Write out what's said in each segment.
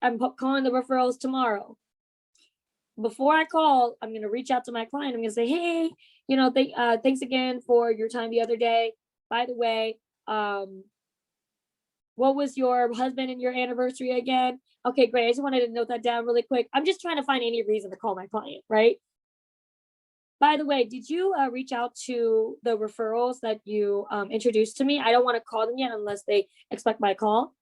I'm calling the referrals tomorrow. Before I call, I'm gonna reach out to my client. I'm gonna say, hey, thanks again for your time the other day. By the way, what was your husband and your anniversary again? Okay, great. I just wanted to note that down really quick. I'm just trying to find any reason to call my client, right? By the way, did you reach out to the referrals that you introduced to me? I don't want to call them yet unless they expect my call.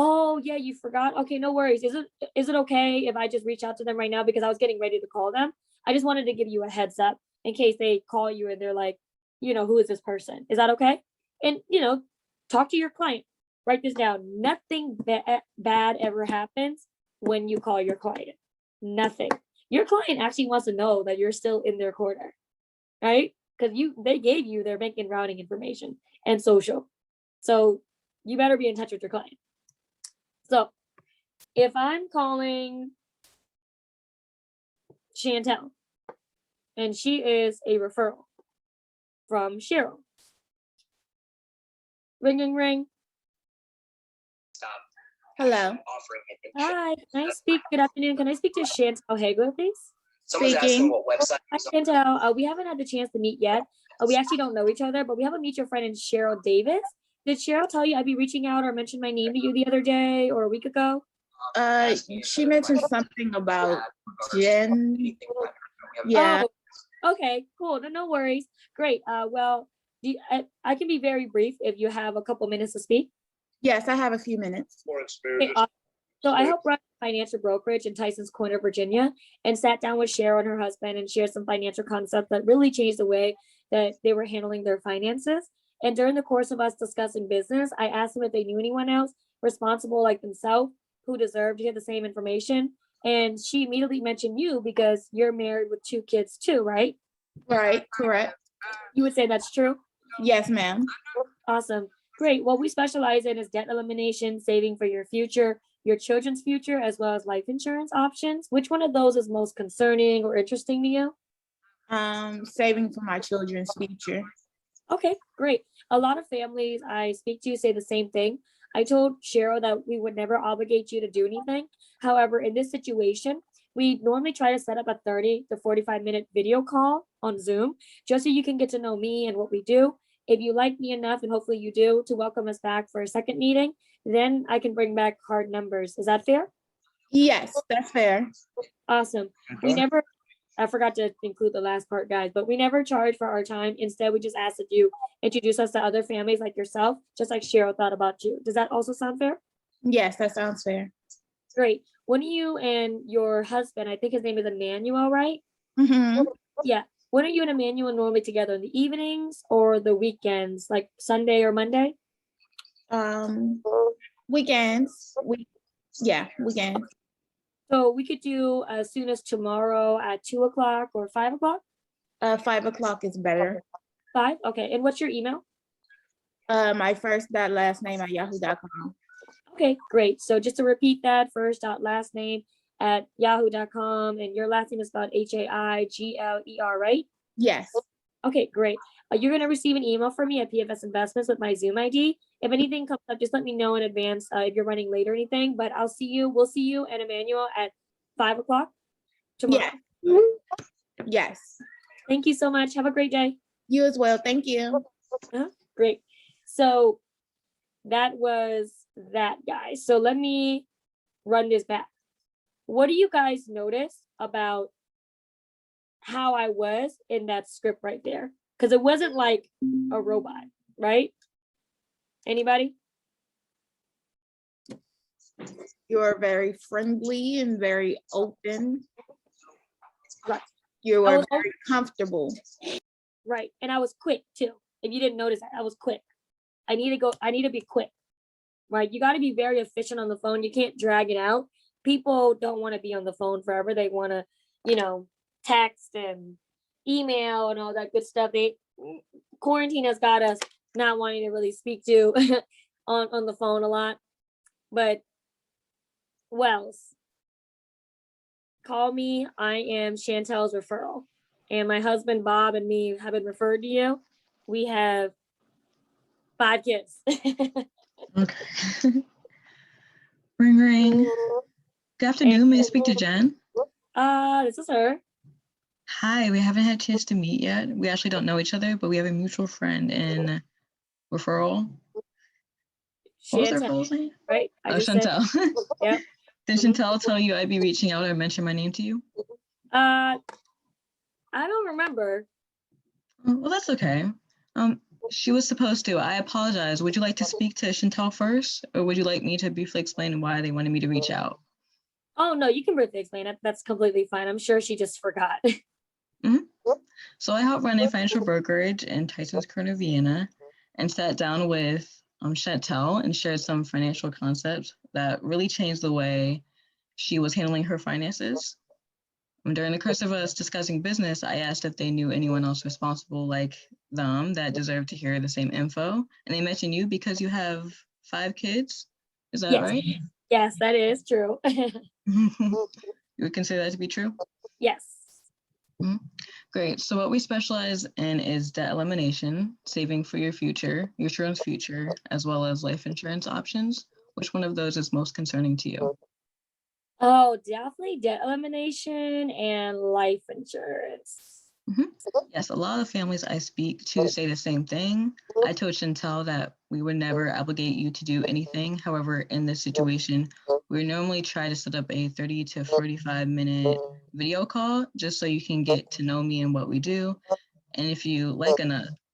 Oh yeah, you forgot. Okay, no worries. Is it okay if I just reach out to them right now because I was getting ready to call them? I just wanted to give you a heads up in case they call you and they're like, who is this person? Is that okay? And talk to your client. Write this down. Nothing bad ever happens when you call your client. Nothing. Your client actually wants to know that you're still in their corner, right? Because they gave you their banking routing information and social. So you better be in touch with your client. So if I'm calling Chantel and she is a referral from Cheryl. Ring, ring, ring. Hello. Hi, can I speak? Good afternoon. Can I speak to Chantel Hagler, please? Someone's asking what website. Hi, Chantel. We haven't had the chance to meet yet. We actually don't know each other, but we have a mutual friend in Cheryl Davis. Did Cheryl tell you I'd be reaching out or mention my name to you the other day or a week ago? She mentioned something about Jen. Yeah. Oh, okay, cool. No worries. Great. Well, I can be very brief if you have a couple minutes to speak. Yes, I have a few minutes. Okay, awesome. So I help run a financial brokerage in Tysons Corner, Virginia, and sat down with Cheryl and her husband and shared some financial concepts that really changed the way that they were handling their finances. And during the course of us discussing business, I asked them if they knew anyone else responsible like themselves who deserved to hear the same information. And she immediately mentioned you because you're married with 2 kids too, right? Right, correct. You would say that's true? Yes, ma'am. Awesome. Great. What we specialize in is debt elimination, saving for your future, your children's future, as well as life insurance options. Which one of those is most concerning or interesting to you? Saving for my children's future. Okay, great. A lot of families I speak to say the same thing. I told Cheryl that we would never obligate you to do anything. However, in this situation, we normally try to set up a 30 to 45-minute video call on Zoom, just so you can get to know me and what we do. If you like me enough, and hopefully you do, to welcome us back for a second meeting, then I can bring back hard numbers. Is that fair? Yes, that's fair. Awesome. I forgot to include the last part, guys, but we never charge for our time. Instead, we just ask that you introduce us to other families like yourself, just like Cheryl thought about you. Does that also sound fair? Yes, that sounds fair. Great. When you and your husband, I think his name is Emmanuel, right? Mm-hmm. Yeah. When are you and Emmanuel normally together, in the evenings or the weekends, like Sunday or Monday? Weekends. Weekends. So we could do as soon as tomorrow at 2:00 or 5:00. 5 o'clock is better. 5? Okay. And what's your email? My first dot last name at yahoo.com. Okay, great. So just to repeat that, first dot last name at yahoo.com, and your last name is spelled Haigler, right? Yes. Okay, great. You're going to receive an email from me at PFS Investments with my Zoom ID. If anything comes up, just let me know in advance if you're running late or anything, but we'll see you and Emmanuel at 5:00 tomorrow. Yeah. Yes. Thank you so much. Have a great day. You as well. Thank you. Great. So that was that, guys. So let me run this back. What do you guys notice about how I was in that script right there? Because it wasn't like a robot, right? Anybody? You are very friendly and very open. Right. You are very comfortable. Right. And I was quick too. If you didn't notice that, I was quick. I need to be quick. Right. You got to be very efficient on the phone. You can't drag it out. People don't want to be on the phone forever. They want to, text and email and all that good stuff. Quarantine has got us not wanting to really speak to on the phone a lot. But Wells, call me. I am Chantel's referral. And my husband, Bob, and me have been referred to you. We have 5 kids. Okay. Ring, ring. Good afternoon. May I speak to Jen? This is her. Hi, we haven't had a chance to meet yet. We actually don't know each other, but we have a mutual friend in referral. What was her Chantel, full name? right? I Oh, just said, Chantel. yep. Did Mhm. Chantel tell you I'd be reaching out or mention my name to you? I don't remember. Well, that's okay. She was supposed to. I apologize. Would you like to speak to Chantel first, or would you like me to briefly explain why they wanted me to reach out? Oh, no, you can briefly explain it. That's completely fine. I'm sure she just forgot. So I help run a financial brokerage in Tyson's Corner, Vienna, and sat down with Chantel and shared some financial concepts that really changed the way she was handling her finances. During the course of us discussing business, I asked if they knew anyone else responsible like them that deserved to hear the same info. And they mentioned you because you have 5 kids. Is that Yes. right? Yes, that is true. You would consider that to be true? Yes. Great. So what we specialize in is debt elimination, saving for your future, your children's future, as well as life insurance options. Which one of those is most concerning to you? Oh, definitely debt elimination and life insurance. Yes, a lot of families I speak to say the same thing. I told Chantel that we would never obligate you to do anything. However, in this situation, we normally try to set up a 30 to 45-minute video call just so you can get to know me and what we do. And if you like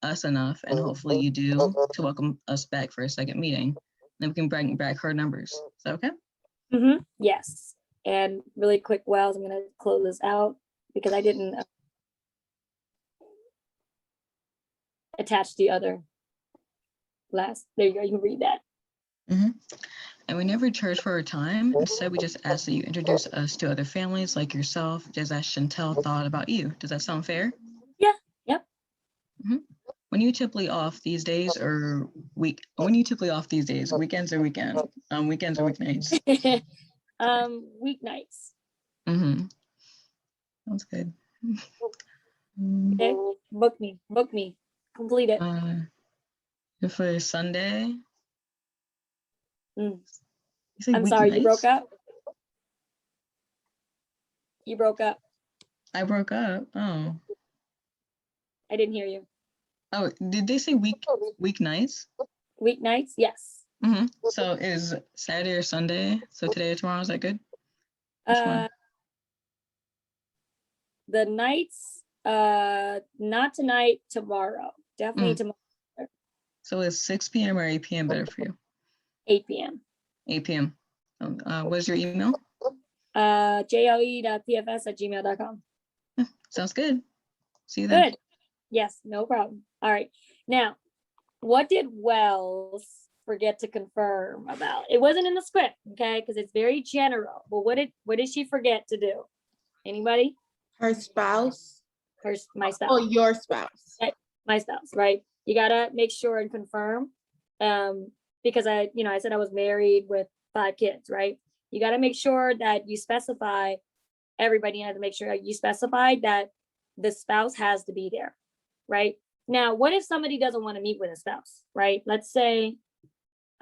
us enough, and hopefully you do, to welcome us back for a second meeting, then we can bring back her numbers. Is that okay? Yes. And really quick, Wells, I'm going to close this out because I didn't attach the other last. There you go. You can read that. And we never charge for our time. Instead, we just ask that you introduce us to other families like yourself, just as Chantel thought about you. Does that sound fair? Yeah. Yep. When you typically off these days, or when you typically off these days, weekends or weekends or weeknights? Weeknights. Sounds good. Okay. Book me. Complete it. For Sunday. I'm sorry, you broke up. You broke up. I broke up. Oh. I didn't hear you. Oh, did they say weeknights? Weeknights, yes. So is Saturday or Sunday? So today or tomorrow, is that good? Which one? The nights, not tonight, tomorrow. Definitely tomorrow. So is 6 p.m. or 8 p.m. better for you? 8 p.m. 8 p.m. What is your email? JLE.pfs@gmail.com. Sounds good. See you then. Good. Yes, no problem. All right. Now, what did Wells forget to confirm about? It wasn't in the script, okay? Because it's very general. But what did she forget to do? Anybody? Her spouse. My spouse. Oh, your spouse. My spouse, right? You gotta make sure and confirm. Because I said I was married with 5 kids, right? You gotta make sure that you specify, everybody has to make sure you specify that the spouse has to be there, right? Now, what if somebody doesn't want to meet with a spouse, right? Let's say,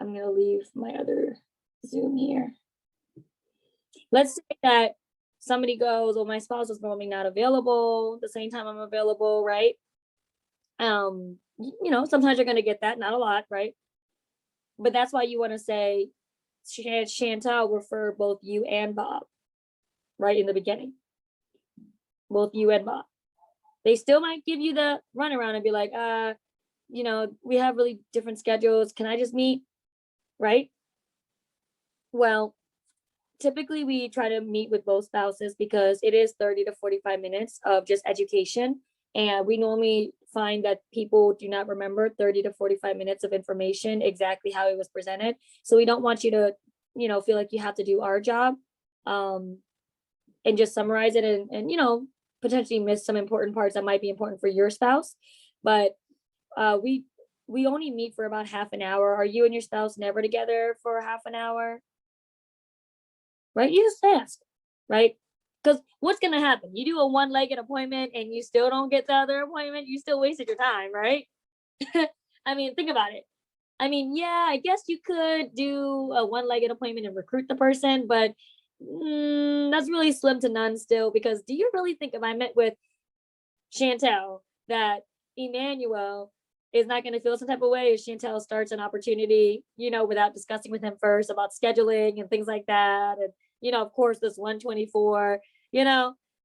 I'm gonna leave my other Zoom here. Let's say that somebody goes, well, my spouse is normally not available the same time I'm available, right? Sometimes you're gonna get that, not a lot, right? But that's why you want to say, Chantel, refer both you and Bob, right in the beginning. Both you and Bob. They still might give you the runaround and be like, we have really different schedules. Can I just meet? Right? Well, typically we try to meet with both spouses because it is 30 to 45 minutes of just education. And we normally find that people do not remember 30 to 45 minutes of information exactly how it was presented. So we don't want you to, feel like you have to do our job and just summarize it and potentially miss some important parts that might be important for your spouse. But we only meet for about half an hour. Are you and your spouse never together for half an hour? Right? You just ask, right? Because what's going to happen? You do a one-legged appointment and you still don't get the other appointment. You still wasted your time, right? I mean, think about it. I mean, yeah, I guess you could do a one-legged appointment and recruit the person, but That's really slim to none still, because do you really think if I met with Chantel that Emmanuel is not going to feel some type of way if Chantel starts an opportunity, without discussing with him first about scheduling and things like that? And, of course, this 124,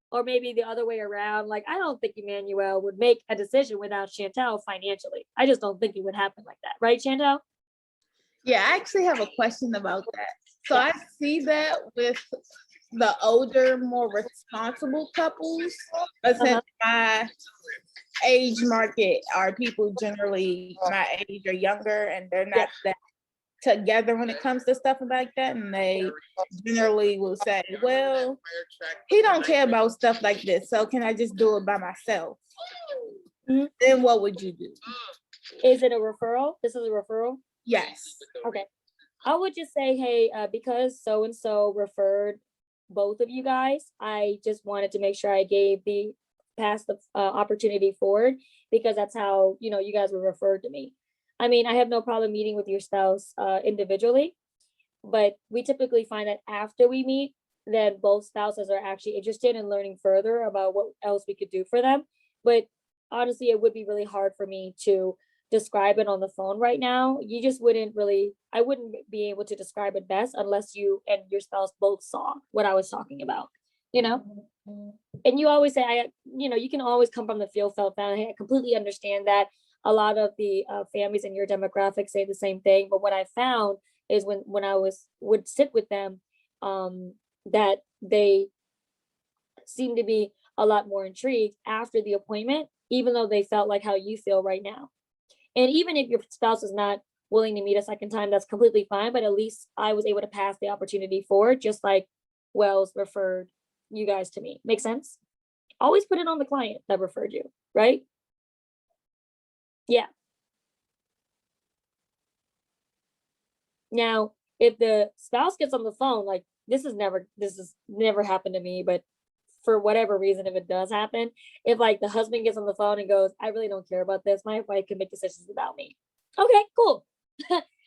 or maybe the other way around. Like, I don't think Emmanuel would make a decision without Chantel financially. I just don't think it would happen like that. Right, Chantel? Yeah, I actually have a question about that. So I see that with the older, more responsible couples, but since my age market are people generally my age or younger, and they're not that together when it comes to stuff like that, and they generally will say, well, he don't care about stuff like this, so can I just do it by myself? Mhm. Then what would you do? Is it a referral? This is a referral? Yes. Okay. I would just say, hey, because so and so referred both of you guys, I just wanted to make sure I gave the opportunity forward, because that's how you guys were referred to me. I mean, I have no problem meeting with your spouse individually, but we typically find that after we meet, then both spouses are actually interested in learning further about what else we could do for them. But honestly, it would be really hard for me to describe it on the phone right now. You just wouldn't really, I wouldn't be able to describe it best unless you and your spouse both saw what I was talking about, you know? And you always say, you can always come from the feel felt family. I completely understand that. A lot of the families in your demographic say the same thing. But what I found is when I would sit with them, that they seem to be a lot more intrigued after the appointment, even though they felt like how you feel right now. And even if your spouse is not willing to meet a second time, that's completely fine. But at least I was able to pass the opportunity forward, just like Wells referred you guys to me. Make sense? Always put it on the client that referred you, right? Yeah. Now, if the spouse gets on the phone, like this has never happened to me, but for whatever reason, if it does happen, if like the husband gets on the phone and goes, I really don't care about this, my wife can make decisions without me. Okay, cool.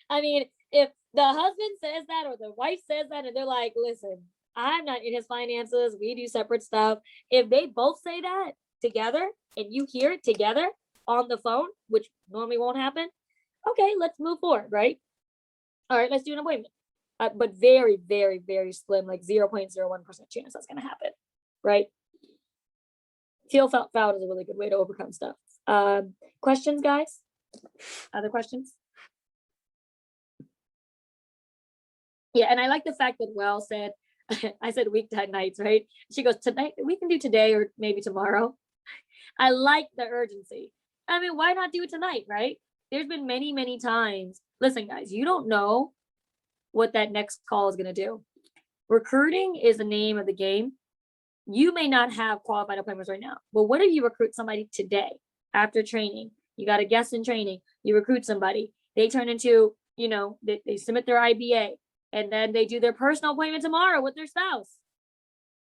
I mean, if the husband says that or the wife says that and they're like, listen, I'm not in his finances, we do separate stuff. If they both say that together and you hear it together on the phone, which normally won't happen, okay, let's move forward, right? All right, let's do an appointment. But very, very, very slim, like 0.01% chance that's going to happen, right? Feel felt found is a really good way to overcome stuff. Questions, guys? Other questions? Yeah, and I like the fact that Well said, I said weekday nights, right? She goes, tonight, we can do today or maybe tomorrow. I like the urgency. I mean, why not do it tonight, right? There's been many, many times. Listen, guys, you don't know what that next call is going to do. Recruiting is the name of the game. You may not have qualified appointments right now, but what if you recruit somebody today after training? You got a guest in training, you recruit somebody, they turn into, they submit their IBA, and then they do their personal appointment tomorrow with their spouse.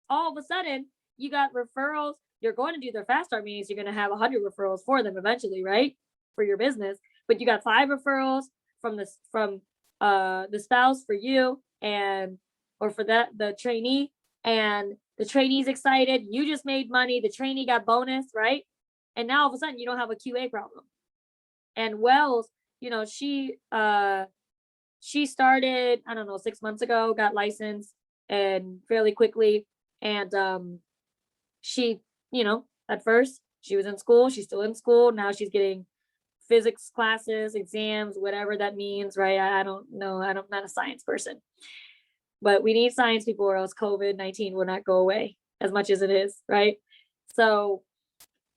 All of a sudden, you got referrals. You're going to do their fast start meetings. You're going to have 100 referrals for them eventually, right? For your business, but you got 5 referrals from the spouse for you, or for the trainee, and the trainee's excited. You just made money. The trainee got bonus, right? And now all of a sudden you don't have a QA problem. And Wells, she started, I don't know, 6 months ago, got licensed and fairly quickly. And she, at first she was in school, she's still in school. Now she's getting physics classes, exams, whatever that means, right? I don't know. I'm not a science person, but we need science people or else COVID-19 will not go away as much as it is, right? So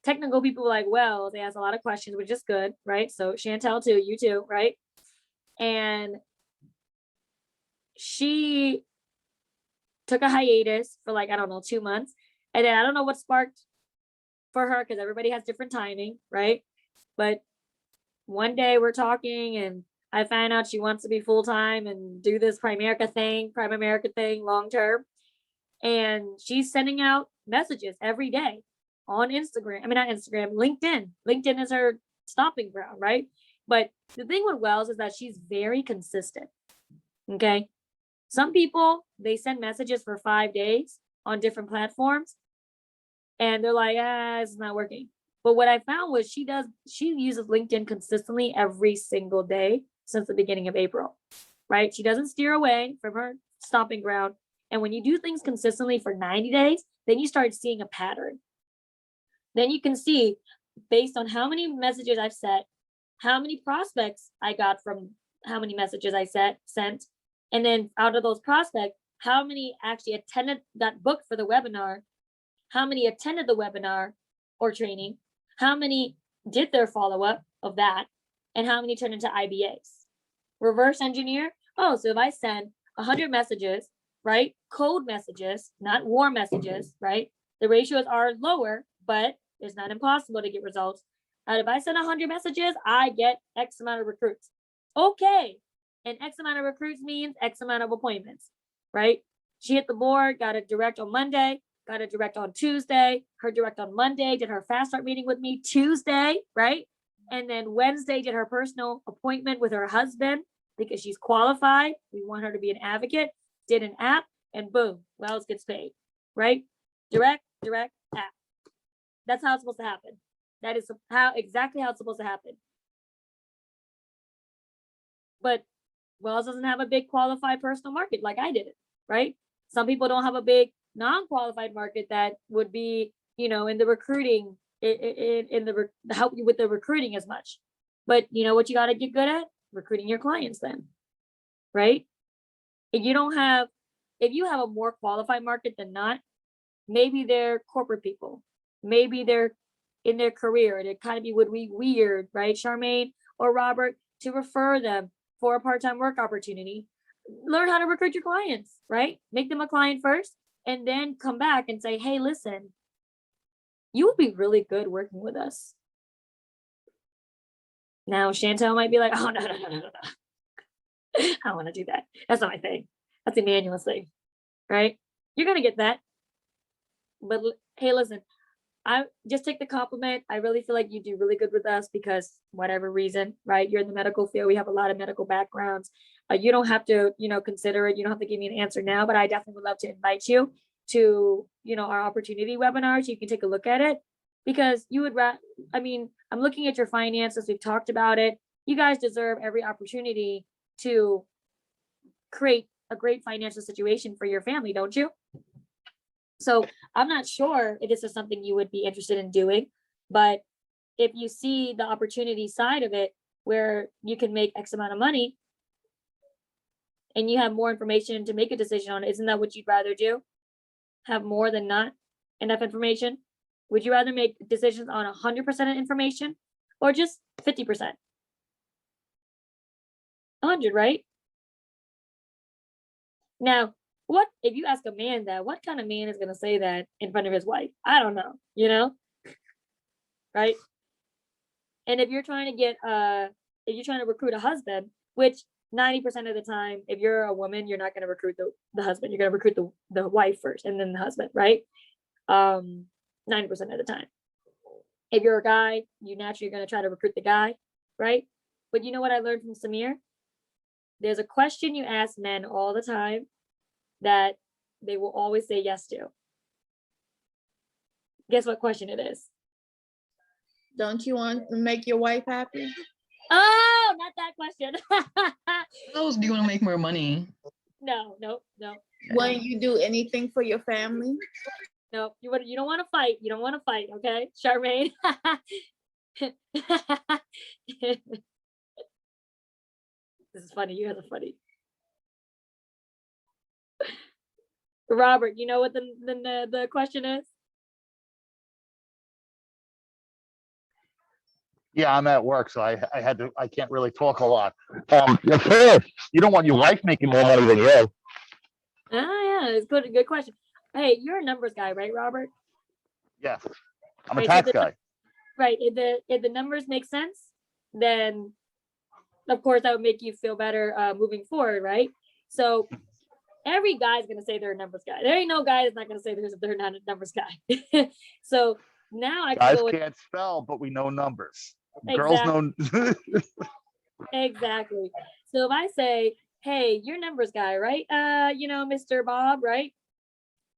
technical people like Wells, they ask a lot of questions, which is good, right? So Chantel too, you too, right? And she took a hiatus for like, I don't know, 2 months. And then I don't know what sparked for her, because everybody has different timing, right? But one day we're talking and I find out she wants to be full-time and do this Prime America thing long term. And she's sending out messages every day on Instagram. I mean, not Instagram, LinkedIn. LinkedIn is her stomping ground, right? But the thing with Wells is that she's very consistent. Okay. Some people, they send messages for 5 days on different platforms and they're like, it's not working. But what I found was she uses LinkedIn consistently every single day since the beginning of April, right? She doesn't steer away from her stomping ground. And when you do things consistently for 90 days, then you start seeing a pattern. Then you can see based on how many messages I've sent, how many prospects I got from how many messages I sent. And then out of those prospects, how many actually attended, got booked for the webinar, how many attended the webinar or training, how many did their follow-up of that, and how many turned into IBAs. Reverse engineer. Oh, so if I send 100 messages, right? Cold messages, not warm messages, right? The ratios are lower, but it's not impossible to get results. And if I send 100 messages, I get X amount of recruits. Okay. And X amount of recruits means X amount of appointments, right? She hit the board, got a direct on Monday, got a direct on Tuesday, her direct on Monday, did her fast start meeting with me Tuesday, right? And then Wednesday did her personal appointment with her husband because she's qualified. We want her to be an advocate, did an app, and boom, Wells gets paid, right? Direct, app. That's how it's supposed to happen. That is exactly how it's supposed to happen. But Wells doesn't have a big qualified personal market like I did it, right? Some people don't have a big non-qualified market that would be, in the recruiting, help you with the recruiting as much. But you know what you got to get good at? Recruiting your clients then, right? If you have a more qualified market than not, maybe they're corporate people, maybe they're in their career, and it kind of would be weird, right, Charmaine or Robert, to refer them for a part-time work opportunity. Learn how to recruit your clients, right? Make them a client first, and then come back and say, hey, listen, you would be really good working with us. Now, Chantel might be like, oh, no. I don't want to do that. That's not my thing. That's Emmanuel's thing, right? You're going to get that. But hey, listen, I just take the compliment. I really feel like you do really good with us because whatever reason, right? You're in the medical field. We have a lot of medical backgrounds. You don't have to, consider it. You don't have to give me an answer now, but I definitely would love to invite you to, our opportunity webinars. You can take a look at it because you would, I'm looking at your finances. We've talked about it. You guys deserve every opportunity to create a great financial situation for your family, don't you? So I'm not sure if this is something you would be interested in doing, but if you see the opportunity side of it where you can make X amount of money and you have more information to make a decision on, isn't that what you'd rather do? Have more than not enough information? Would you rather make decisions on 100% of information or just 50%? 100, right? Now, what if you ask a man that, what kind of man is going to say that in front of his wife? I don't know, right? And if you're trying to recruit a husband, which 90% of the time, if you're a woman, you're not going to recruit the husband. You're going to recruit the wife first and then the husband, right? 90% of the time. If you're a guy, you naturally going to try to recruit the guy, right? But you know what I learned from Samir? There's a question you ask men all the time that they will always say yes to. Guess what question it is? Don't you want to make your wife happy? Oh, not that question. Do you want to make more money? No. When you do anything for your family? No, you don't want to fight. You don't want to fight, okay, Charmaine? This is funny. You guys are funny. Robert, you know what the question is? Yeah, I'm at work, so I can't really talk a lot. First, you don't want your wife making more money than you. Yeah, it's good question. Hey, you're a numbers guy, right, Robert? Yes, I'm a Right, tax guy. Right. If the numbers make sense, then of course that would make you feel better moving forward, right? So every guy's gonna say they're a numbers guy. There ain't no guy that's not gonna say they're not a numbers guy. So now I can Guys go with, can't spell, but we know numbers. Exactly. Girls know. Exactly. So if I say, hey, your numbers guy, right? You know, Mr. Bob, right?